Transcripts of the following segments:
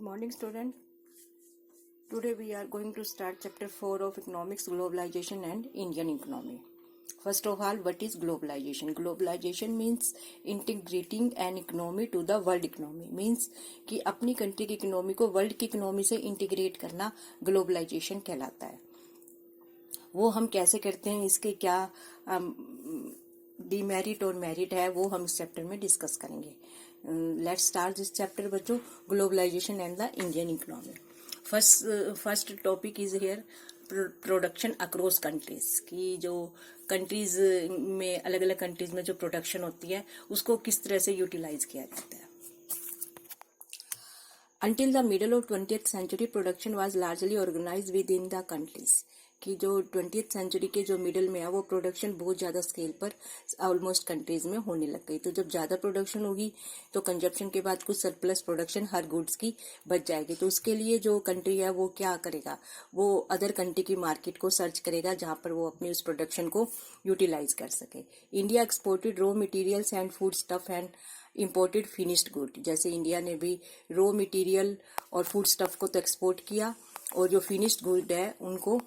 Morning student. Today we are going to start chapter 4 of economics, globalization and Indian economy. First of all, what is globalization? Globalization means integrating an economy to the world economy. Means कि अपनी country की economy को world की economy से integrate करना globalisation कहलाता है. वो हम कैसे करते हैं, इसके क्या डीमेरिट और मेरिट है, वो हम इस चैप्टर में डिस्कस करेंगे. लेट्स स्टार्ट दिस चैप्टर बच्चों, globalisation and the Indian economy. First topic is here production across countries. की जो कंट्रीज में अलग अलग कंट्रीज में जो प्रोडक्शन होती है उसको किस तरह से यूटिलाइज किया जाता है. Until the middle of 20th century, production was largely organized within the countries. कि जो 20th सेंचुरी के जो मिडल में है वो प्रोडक्शन बहुत ज़्यादा स्केल पर ऑलमोस्ट कंट्रीज में होने लग गई. तो जब ज़्यादा प्रोडक्शन होगी तो कंजप्शन के बाद कुछ सरप्लस प्रोडक्शन हर गुड्स की बच जाएगी. तो उसके लिए जो कंट्री है वो क्या करेगा, वो अदर कंट्री की मार्केट को सर्च करेगा जहाँ पर वो अपनी उस प्रोडक्शन को यूटिलाइज कर सके. India exported raw materials and food stuff and imported finished good. जैसे इंडिया ने भी रॉ मटेरियल और फूड स्टफ को तो एक्सपोर्ट किया और जो फिनिश्ड गुड है उनको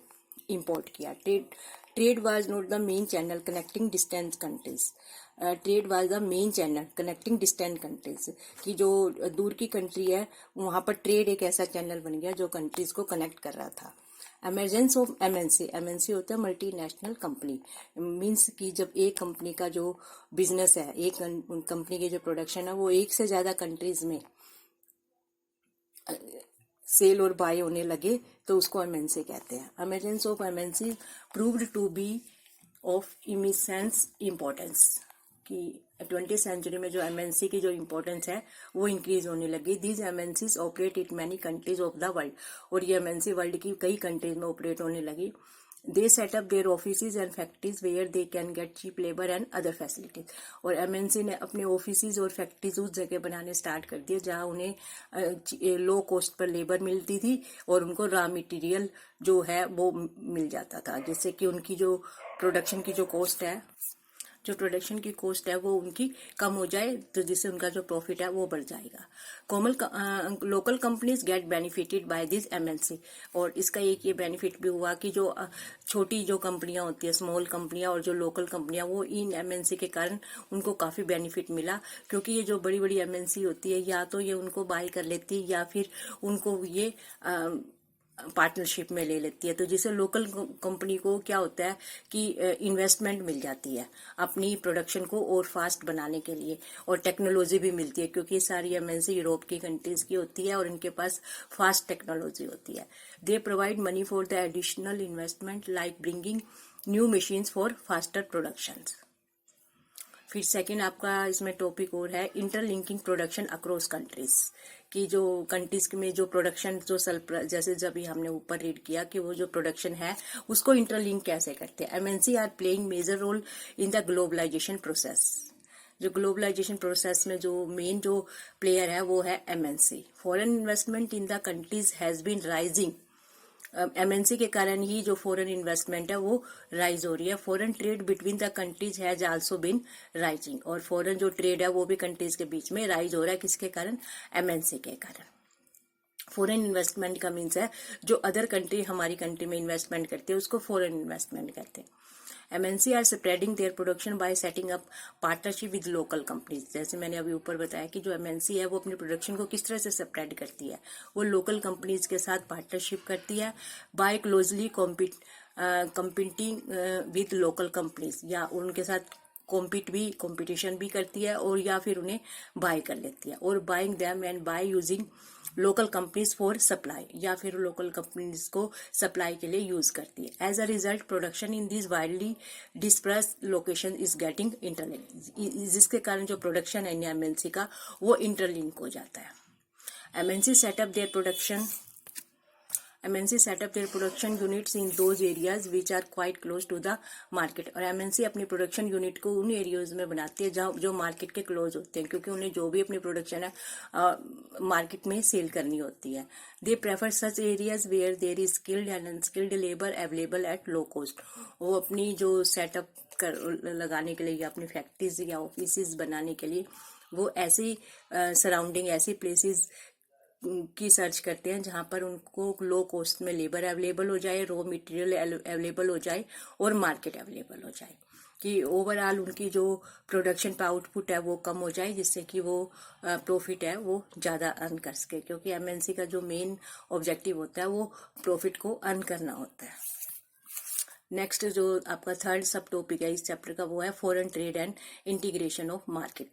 इंपोर्ट किया. Trade was not the main channel connecting distant countries. Trade was the main channel connecting distant countries. की जो दूर की कंट्री है वहाँ पर ट्रेड एक ऐसा चैनल बन गया जो कंट्रीज को कनेक्ट कर रहा था. Emergence of MNC. एमएनसी होता है मल्टीनेशनल कंपनी. मीन्स कि जब एक कंपनी का जो बिजनेस है, एक कंपनी की जो प्रोडक्शन है वो एक से ज़्यादा कंट्रीज में सेल और बाय होने लगे तो उसको एमएनसी कहते हैं. Emergence of MNC proved to be of immense importance. कि 20th सेंचुरी में जो एमएनसी की जो इम्पोर्टेंस है वो इंक्रीज होने लगी. These MNCs operate in many countries of the world. और ये एमएनसी वर्ल्ड की कई कंट्रीज में ऑपरेट होने लगी. They set up their offices and factories where they can get cheap labour and other facilities. और एमएनसी ने अपने ऑफिसेज और फैक्ट्रीज उस जगह बनाने स्टार्ट कर दिए जहां उन्हें लो कॉस्ट पर लेबर मिलती थी और उनको रॉ मटेरियल जो है वो मिल जाता था, जिससे कि उनकी जो प्रोडक्शन की जो कॉस्ट है वो उनकी कम हो जाए, तो जिससे उनका जो प्रॉफिट है वो बढ़ जाएगा. Local companies get benefited by this MNC. और इसका एक ये बेनिफिट भी हुआ कि जो छोटी जो कंपनियां होती है, स्मॉल कंपनियां और जो लोकल कंपनियां, वो इन एमएनसी के कारण उनको काफ़ी बेनिफिट मिला. क्योंकि ये जो बड़ी बड़ी एमएनसी होती है या तो ये उनको बाय कर लेती है या फिर उनको ये पार्टनरशिप में ले लेती है. तो जिससे लोकल कंपनी को क्या होता है कि इन्वेस्टमेंट मिल जाती है अपनी प्रोडक्शन को और फास्ट बनाने के लिए, और टेक्नोलॉजी भी मिलती है क्योंकि सारी एमएनसी यूरोप की कंट्रीज की होती है और इनके पास फास्ट टेक्नोलॉजी होती है. They provide money for the additional investment like bringing new machines for faster production. फिर सेकंड आपका इसमें टॉपिक और है इंटरलिंकिंग प्रोडक्शन अक्रॉस कंट्रीज. कि जो कंट्रीज में जो प्रोडक्शन जो जैसे जब भी हमने ऊपर रीड किया कि वो जो प्रोडक्शन है उसको इंटरलिंक कैसे करते हैं. MNC are playing major role in the globalisation process. जो ग्लोबलाइजेशन प्रोसेस में जो मेन जो प्लेयर है वो है MNC. Foreign investment in the countries has been rising. MNC के कारण ही जो फॉरेन इन्वेस्टमेंट है वो राइज हो रही है. Foreign trade between the countries has also been rising. और फॉरेन जो ट्रेड है वो भी कंट्रीज के बीच में राइज हो रहा है. किसके कारण? एमएनसी के कारण. फॉरेन इन्वेस्टमेंट का मीन्स है जो अदर कंट्री हमारी कंट्री में इन्वेस्टमेंट करते हैं उसको फॉरेन इन्वेस्टमेंट कहते हैं. MNC are spreading their production by setting up partnership with local companies. जैसे मैंने अभी ऊपर बताया कि जो एमएनसी है वो अपनी प्रोडक्शन को किस तरह से स्प्रेड करती है, वो लोकल कंपनीज के साथ पार्टनरशिप करती है by closely competing with local companies. या उनके साथ कंपटीशन भी करती है और या फिर उन्हें बाय कर लेती है. और buying them and by using local companies for supply. या फिर लोकल कंपनीज को सप्लाई के लिए यूज करती है. As a result production in this widely disperse location is getting interlink. जिसके कारण जो प्रोडक्शन है एमएनसी का वो इंटरलिंक हो जाता है. MNC set up their production units in those areas which are quite close to the market. और एमएनसी अपनी प्रोडक्शन यूनिट को उन एरियाज में बनाती है जहाँ जो मार्केट के क्लोज होते हैं, क्योंकि उन्हें जो भी अपनी प्रोडक्शन है मार्केट में सेल करनी होती है. They prefer such areas where there is skilled and unskilled labour available at low cost. वो अपनी जो सेटअप लगाने के लिए या अपनी फैक्ट्रीज या ऑफिस बनाने के लिए वो ऐसी सराउंडिंग ऐसी प्लेसेस की सर्च करते हैं जहां पर उनको लो कॉस्ट में लेबर अवेलेबल हो जाए, रॉ मटेरियल अवेलेबल हो जाए और मार्केट अवेलेबल हो जाए, कि ओवरऑल उनकी जो प्रोडक्शन पे आउटपुट है वो कम हो जाए, जिससे कि वो प्रॉफिट है वो ज़्यादा अर्न कर सके, क्योंकि एमएनसी का जो मेन ऑब्जेक्टिव होता है वो प्रॉफिट को अर्न करना होता है। नेक्स्ट जो आपका थर्ड सब टॉपिक है इस चैप्टर का वो है foreign trade and integration of market,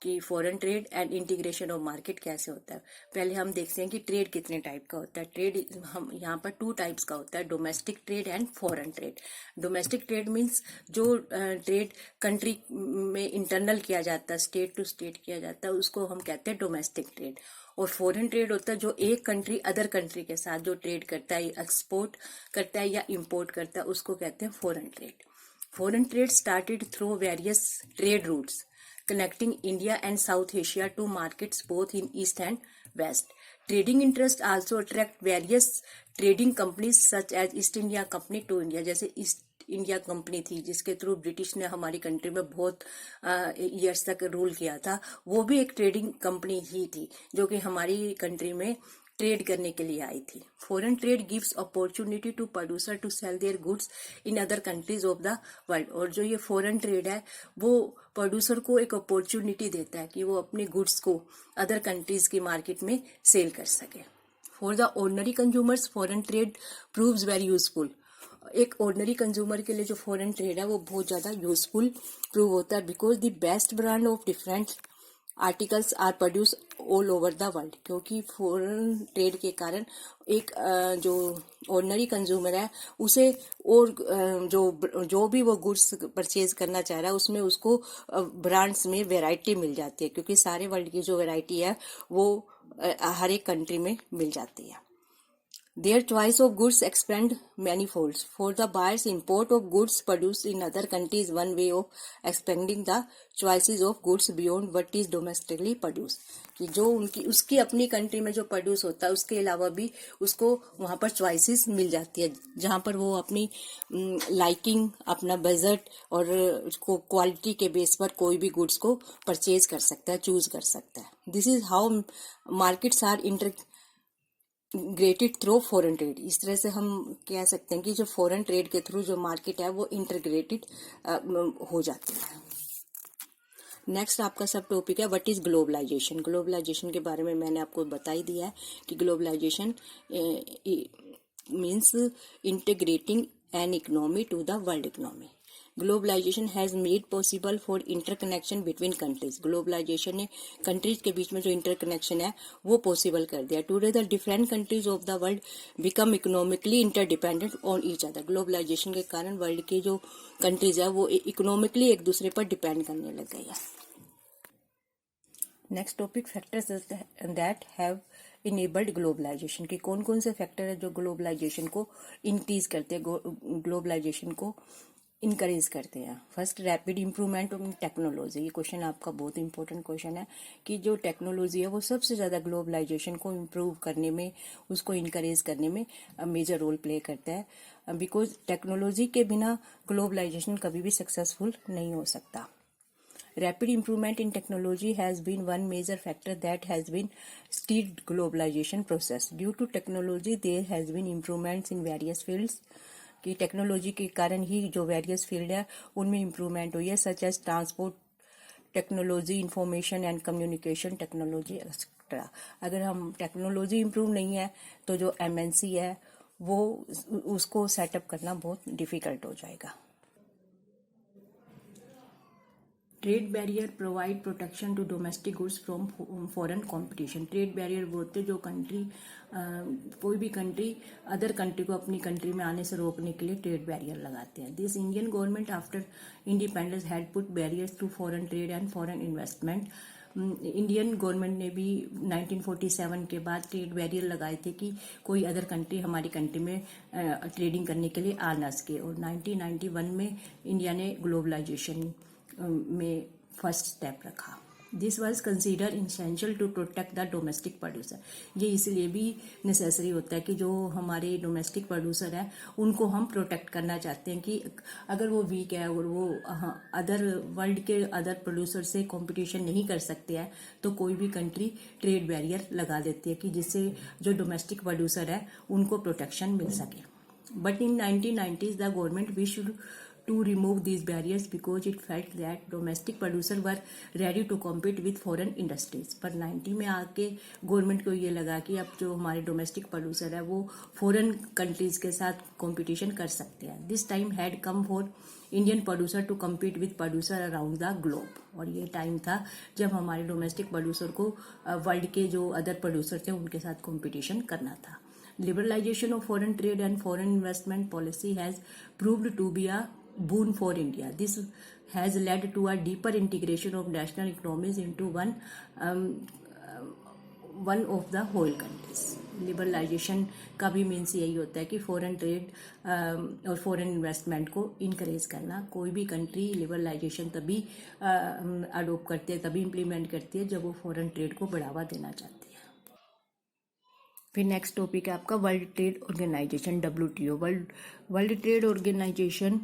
कि foreign trade and integration of market कैसे होता है। पहले हम देखते हैं कि ट्रेड कितने टाइप का होता है। ट्रेड हम यहाँ पर 2 टाइप्स का होता है, domestic trade and foreign trade. Domestic trade means जो ट्रेड कंट्री में इंटरनल किया जाता है, स्टेट टू स्टेट किया जाता है, उसको हम कहते हैं डोमेस्टिक ट्रेड। और फॉरेन ट्रेड होता है जो एक कंट्री अदर कंट्री के साथ जो ट्रेड करता है, एक्सपोर्ट करता है या इंपोर्ट करता है, उसको कहते हैं foreign trade. Foreign trade started through various trade routes connecting India and South Asia to markets both in East and West. Trading interests also attract various trading companies such as East India Company to India, जैसे east India company थी जिसके through British ने हमारी country में बहुत years तक rule किया था, वो भी एक ट्रेडिंग कंपनी ही थी जो कि हमारी कंट्री में ट्रेड करने के लिए आई थी। Foreign trade gives opportunity to producer to sell their goods in other countries of the world. और जो ये फॉरेन ट्रेड है वो प्रोड्यूसर को एक अपॉर्चुनिटी देता है कि वो अपने गुड्स को अदर कंट्रीज की मार्केट में सेल कर सके। For the ordinary consumers foreign trade proves very useful. एक ऑर्डिनरी कंज्यूमर के लिए जो फॉरेन ट्रेड है वो बहुत ज्यादा यूजफुल प्रूव होता है, because the best brand of different articles are produce all over the world. क्योंकि फॉरेन ट्रेड के कारण एक जो ऑर्डिनरी कंज्यूमर है उसे और जो भी वो गुड्स परचेज करना चाह रहा है उसमें उसको ब्रांड्स में वैरायटी मिल जाती है, क्योंकि सारे वर्ल्ड की जो वैरायटी है वो हर एक कंट्री में मिल जाती है। Their choice of goods expand manifolds. For the buyers, import of goods produced in other countries is one way of expanding the choices of goods beyond what is domestically produced. कि जो उसकी अपनी country में जो produce होता है उसके अलावा भी उसको वहाँ पर चॉइसेस मिल जाती है, जहाँ पर वो अपनी लाइकिंग, अपना बजट और क्वालिटी के बेस पर कोई भी गुड्स को परचेज कर सकता है, चूज कर सकता है। This is how markets are integrated through foreign trade. इस तरह से हम कह सकते हैं कि जो फॉरेन ट्रेड के थ्रू जो मार्केट है वो इंटीग्रेटेड हो जाती है। नेक्स्ट आपका सब टॉपिक है व्हाट इज ग्लोबलाइजेशन। ग्लोबलाइजेशन के बारे में मैंने आपको बता ही दिया है कि globalisation means integrating an economy to the world economy. Globalisation has made possible for interconnection between countries. Globalisation ने कंट्रीज के बीच में जो इंटरकनेक्शन है वो पॉसिबल कर दिया। Today the different countries of the world become economically interdependent on each other. Globalisation के कारण वर्ल्ड की जो कंट्रीज है वो इकोनॉमिकली एक दूसरे पर डिपेंड करने लग गई है। Next topic factors that have enabled globalisation. की कौन कौन से फैक्टर है जो ग्लोबलाइजेशन को इंक्रीज करते हैं, ग्लोबलाइजेशन को इनकरेज करते हैं। First, rapid improvement of technology. ये क्वेश्चन आपका बहुत इंपॉर्टेंट क्वेश्चन है कि जो टेक्नोलॉजी है वो सबसे ज़्यादा ग्लोबलाइजेशन को इम्प्रूव करने में, उसको इनकरेज करने में मेजर रोल प्ले करता है, बिकॉज टेक्नोलॉजी के बिना ग्लोबलाइजेशन कभी भी सक्सेसफुल नहीं हो सकता। Rapid improvement in technology has been one major factor that has been steered globalization process. Due to technology, there has been improvements in various fields. कि टेक्नोलॉजी के कारण ही जो वेरियस फील्ड है उनमें इम्प्रूवमेंट हुई है, such as transport technology, information and communication technology etcetera. अगर हम टेक्नोलॉजी इम्प्रूव नहीं है तो जो एमएनसी है वो उसको सेटअप करना बहुत डिफिकल्ट हो जाएगा। Trade barrier provide protection to domestic goods from foreign competition. Trade barrier वो होते जो कंट्री कोई भी कंट्री अदर कंट्री को अपनी कंट्री में आने से रोकने के लिए ट्रेड बैरियर लगाते हैं। This Indian government after independence had put barriers to foreign trade and foreign investment. Indian government ने भी 1947 के बाद ट्रेड बैरियर लगाए थे कि कोई अदर कंट्री हमारी कंट्री में ट्रेडिंग करने के लिए आ ना सके। और 1991 में इंडिया ने ग्लोबलाइजेशन में फर्स्ट स्टेप रखा। This was consider essential to protect the domestic producer. ये इसलिए भी नेसेसरी होता है कि जो हमारे डोमेस्टिक प्रोड्यूसर है उनको हम प्रोटेक्ट करना चाहते हैं कि अगर वो वीक है और वो अदर वर्ल्ड के अदर प्रोड्यूसर से कंपटीशन नहीं कर सकते हैं तो कोई भी कंट्री ट्रेड बैरियर लगा देती है कि जिससे जो डोमेस्टिक प्रोड्यूसर है उनको प्रोटेक्शन मिल सके। But in 1990s the government wished to remove these barriers because it felt that domestic producers were ready to compete with foreign industries। पर 90 में आके गवर्नमेंट को ये लगा कि अब जो हमारे डोमेस्टिक प्रोड्यूसर है वो फॉरेन कंट्रीज के साथ कंपटीशन कर सकते हैं। This time had come for Indian producer to compete with producer around the globe. और ये टाइम था जब हमारे डोमेस्टिक प्रोड्यूसर को वर्ल्ड के जो अदर प्रोड्यूसर थे उनके साथ कंपटीशन करना था। Liberalization of foreign trade and foreign investment policy has proved to be a boon for India. This has led to a deeper integration of national economies into one of the whole countries. Liberalisation का भी means यही होता है कि foreign trade और foreign investment को encourage करना। कोई भी कंट्री लिबरलाइजेशन तभी अडोप्ट करती है, तभी इम्प्लीमेंट करती है जब वो फॉरेन ट्रेड को बढ़ावा देना चाहती है। फिर नेक्स्ट टॉपिक है आपका world trade organisation WTO। World trade organisation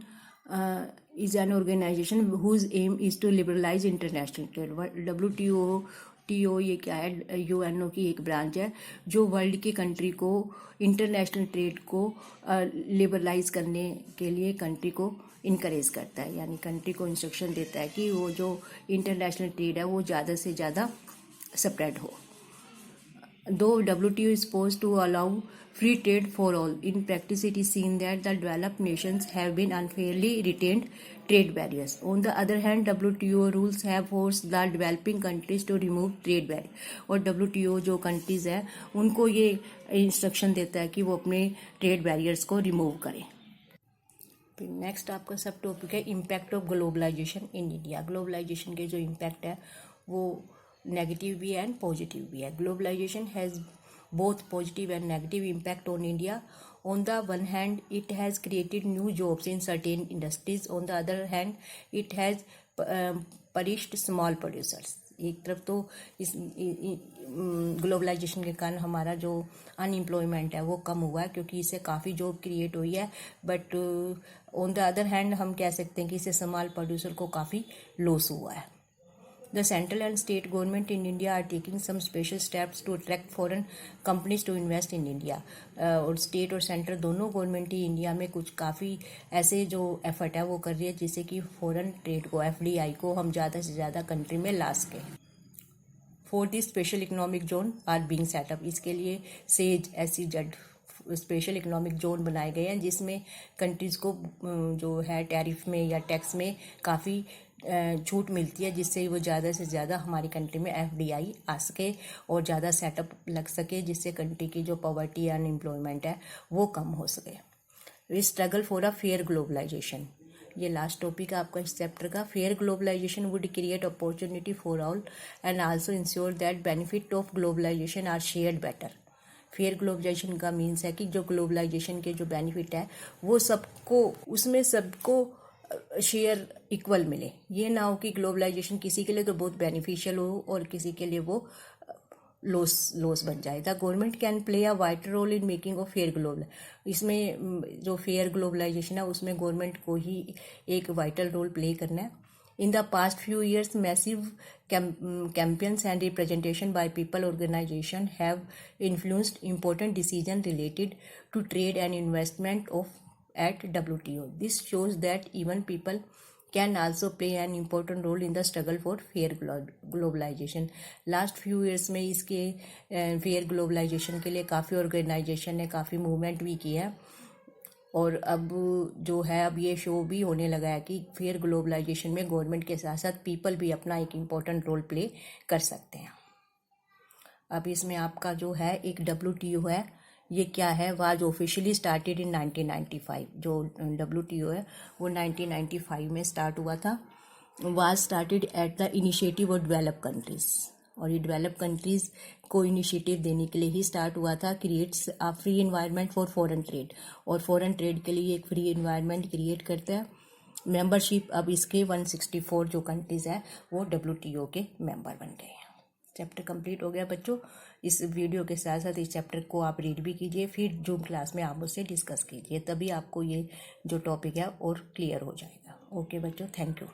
is an organisation whose aim is to liberalise international trade. WTO ये क्या है? UNO की एक ब्रांच है जो वर्ल्ड की कंट्री को इंटरनेशनल ट्रेड को लिबरलाइज करने के लिए कंट्री को इनकरेज करता है, यानी कंट्री को इंस्ट्रक्शन देता है कि वो जो इंटरनेशनल ट्रेड है वो ज़्यादा से ज़्यादा स्प्रेड हो। Though WTO is supposed to allow free trade for all, in practice it is seen that the developed nations have been unfairly retained trade barriers. On the other hand, WTO rules have forced the developing countries to remove trade barriers. और WTO जो countries है उनको ये instruction देता है कि वो अपने ट्रेड बैरियर्स को रिमूव करें। फिर नेक्स्ट आपका सब टॉपिक है impact of globalisation in India. Globalisation के जो इम्पैक्ट है वो नेगेटिव भी है एंड पॉजिटिव भी है। Globalisation has both positive and negative impact on India. On the one hand it has created new jobs in certain industries, on the other hand it has punished small producers. एक तरफ तो इस globalisation के कारण हमारा जो unemployment है वो कम हुआ है क्योंकि इससे काफ़ी जॉब क्रिएट हुई है, but on the other hand हम कह सकते हैं कि इससे स्मॉल प्रोड्यूसर को काफ़ी लॉस हुआ है। The central and state government in India are taking some special steps to attract foreign companies to invest in India। और स्टेट और सेंटर दोनों गवर्नमेंट ही इंडिया में कुछ काफ़ी ऐसे जो एफर्ट है वो कर रही है जिससे कि फॉरेन ट्रेड को FDI को हम ज़्यादा से ज़्यादा कंट्री में ला सकें। For this special economic zone are being set up. इसके लिए SEZ SEZ special economic zone बनाए गए हैं जिसमें कंट्रीज़ को जो है टैरिफ में या टैक्स में काफ़ी छूट मिलती है जिससे वो ज़्यादा से ज़्यादा हमारी कंट्री में FDI आ सके और ज़्यादा सेटअप लग सके जिससे कंट्री की जो पॉवर्टी या अनएम्प्लॉयमेंट है वो कम हो सके। We struggle for a fair globalisation, ये लास्ट टॉपिक है आपका इस चैप्टर का। Fair globalisation would create opportunity for all and also ensure that benefit of globalisation are shared better. Fair globalisation का मीन्स है कि जो ग्लोबलाइजेशन के जो बेनिफिट है वो सबको, उसमें सबको शेयर इक्वल मिले। ये ना हो कि ग्लोबलाइजेशन किसी के लिए तो बहुत बेनिफिशियल हो और किसी के लिए वो लॉस बन जाए। The government can play a vital role in making of fair global. इसमें जो फेयर ग्लोबलाइजेशन है उसमें गवर्नमेंट को ही एक वाइटल रोल प्ले करना है। In the past few years, massive campaigns and representation by people organization have influenced important decisions related to trade and investment at WTO. This shows that even people can also play an important role in the struggle for fair globalization. Last few years में इसके fair globalization के लिए काफ़ी organisation ने काफ़ी movement भी किया है और अब जो है अब ये शो भी होने लगा है कि फेयर ग्लोबलाइजेशन में गवर्नमेंट के साथ साथ पीपल भी अपना एक इम्पोर्टेंट रोल प्ले कर सकते हैं। अब इसमें आपका जो है एक WTO है, ये क्या है? Was officially started in 1995। जो WTO है वो 1995 में स्टार्ट हुआ था। Was started at the initiative of develop countries, और ये डेवलप कंट्रीज़ को इनिशिएटिव देने के लिए ही स्टार्ट हुआ था। Creates a free environment for foreign trade, और फॉरेन ट्रेड के लिए एक फ्री एनवायरनमेंट क्रिएट करता है। मेंबरशिप अब इसके 164 जो कंट्रीज़ है वो WTO के मेंबर बन गए हैं। चैप्टर कंप्लीट हो गया बच्चों। इस वीडियो के साथ साथ इस चैप्टर को आप रीड भी कीजिए, फिर जूम क्लास में आप मुझसे डिस्कस कीजिए, तभी आपको ये जो टॉपिक है और क्लियर हो जाएगा। ओके बच्चों, थैंक यू।